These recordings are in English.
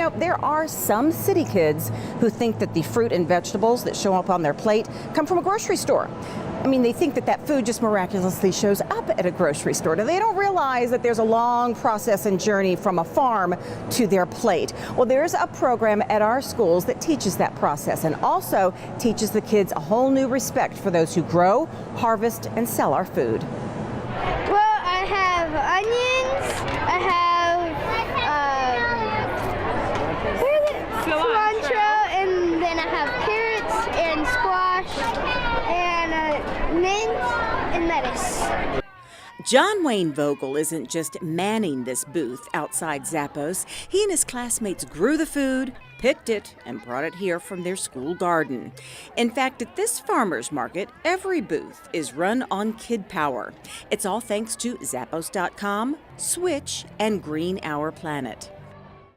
know, there are some city kids who think that the fruit and vegetables that show up on their plate come from a grocery store. I mean, they think that that food just miraculously shows up at a grocery store. They don't realize that there's a long process and journey from a farm to their plate. Well, there's a program at our schools that teaches that process and also teaches the kids a whole new respect for those who grow, harvest, and sell our food. Well, I have onions, I have cilantro, and then I have carrots and squash and mint and lettuce. John Wayne Vogel isn't just manning this booth outside Zappos. He and his classmates grew the food, picked it, and brought it here from their school garden. In fact, at this farmer's market, every booth is run on kid power. It's all thanks to Zappos.com, Switch, and Green Our Planet.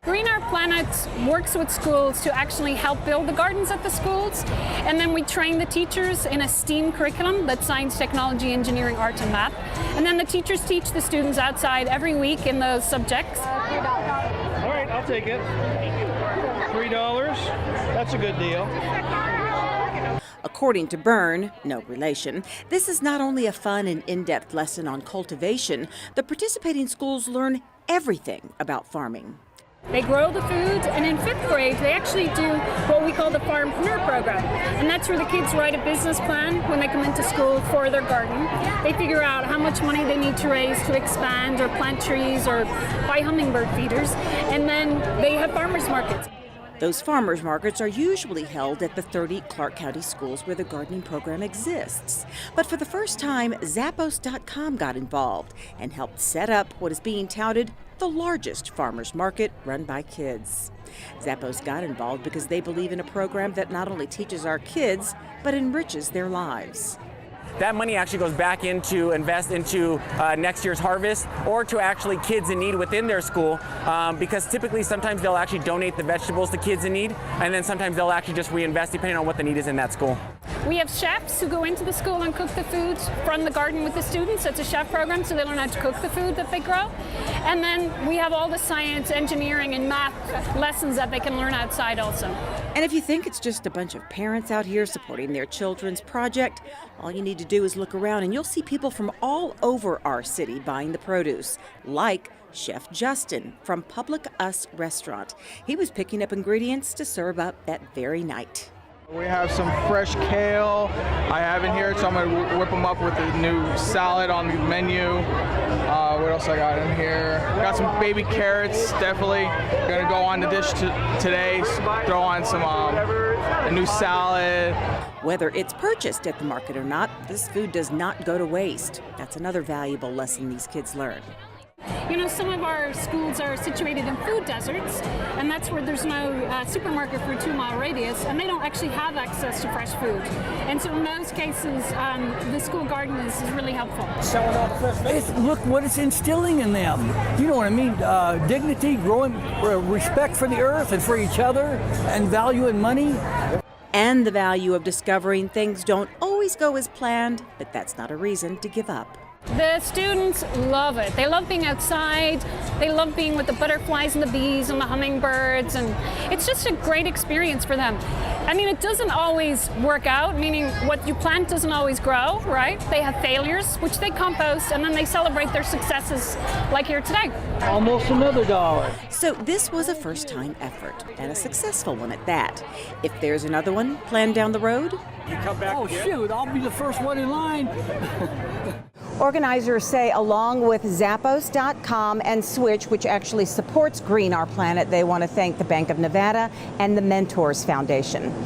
Green Our Planet works with schools to actually help build the gardens at the schools, and then we train the teachers in a STEAM curriculum, that's science, technology, engineering, art, and math. And then the teachers teach the students outside every week in those subjects. All right, I'll take it. $3. That's a good deal. According to Byrne, no relation, this is not only a fun and in-depth lesson on cultivation, the participating schools learn everything about farming. They grow the food, and in 5th grade, they actually do what we call the Farmpreneur program. And that's where the kids write a business plan when they come into school for their garden. They figure out how much money they need to raise to expand or plant trees or buy hummingbird feeders. And then they have farmers markets. Those farmers markets are usually held at the 30 Clark County schools where the gardening program exists. But for the first time, Zappos.com got involved and helped set up what is being touted the largest farmers market run by kids. Zappos got involved because they believe in a program that not only teaches our kids, but enriches their lives. That money actually goes back into invest into next year's harvest or to actually kids in need within their school, because typically sometimes they'll actually donate the vegetables to kids in need, and then sometimes they'll actually just reinvest depending on what the need is in that school. We have chefs who go into the school and cook the food from the garden with the students. It's a chef program, so they learn how to cook the food that they grow. And then we have all the science, engineering, and math lessons that they can learn outside also. And if you think it's just a bunch of parents out here supporting their children's project, all you need to do is look around and you'll see people from all over our city buying the produce, like Chef Justin from Public Us Restaurant. He was picking up ingredients to serve up that very night. We have some fresh kale I have in here, so I'm going to whip them up with the new salad on the menu. What else I got in here? Got some baby carrots, definitely. Going to go on the dish today, throw on some a new salad. Whether it's purchased at the market or not, this food does not go to waste. That's another valuable lesson these kids learn. You know, some of our schools are situated in food deserts, and that's where there's no supermarket for a 2-mile radius, and they don't actually have access to fresh food. And so in those cases, the school garden is really helpful. Selling all the fresh vegetables. Look what it's instilling in them. You know what I mean? Dignity, growing respect for the earth and for each other, and value in money. And the value of discovering things don't always go as planned, but that's not a reason to give up. The students love it. They love being outside. They love being with the butterflies and the bees and the hummingbirds, and it's just a great experience for them. I mean, it doesn't always work out, meaning what you plant doesn't always grow, right? They have failures, which they compost, and then they celebrate their successes, like here today. Almost another $1. So this was a first-time effort, and a successful one at that. If there's another one planned down the road, You come back Oh again? shoot, I'll be the first one in line. organizers say along with Zappos.com and Switch, which actually supports Green Our Planet, they want to thank the Bank of Nevada and the Mentors Foundation.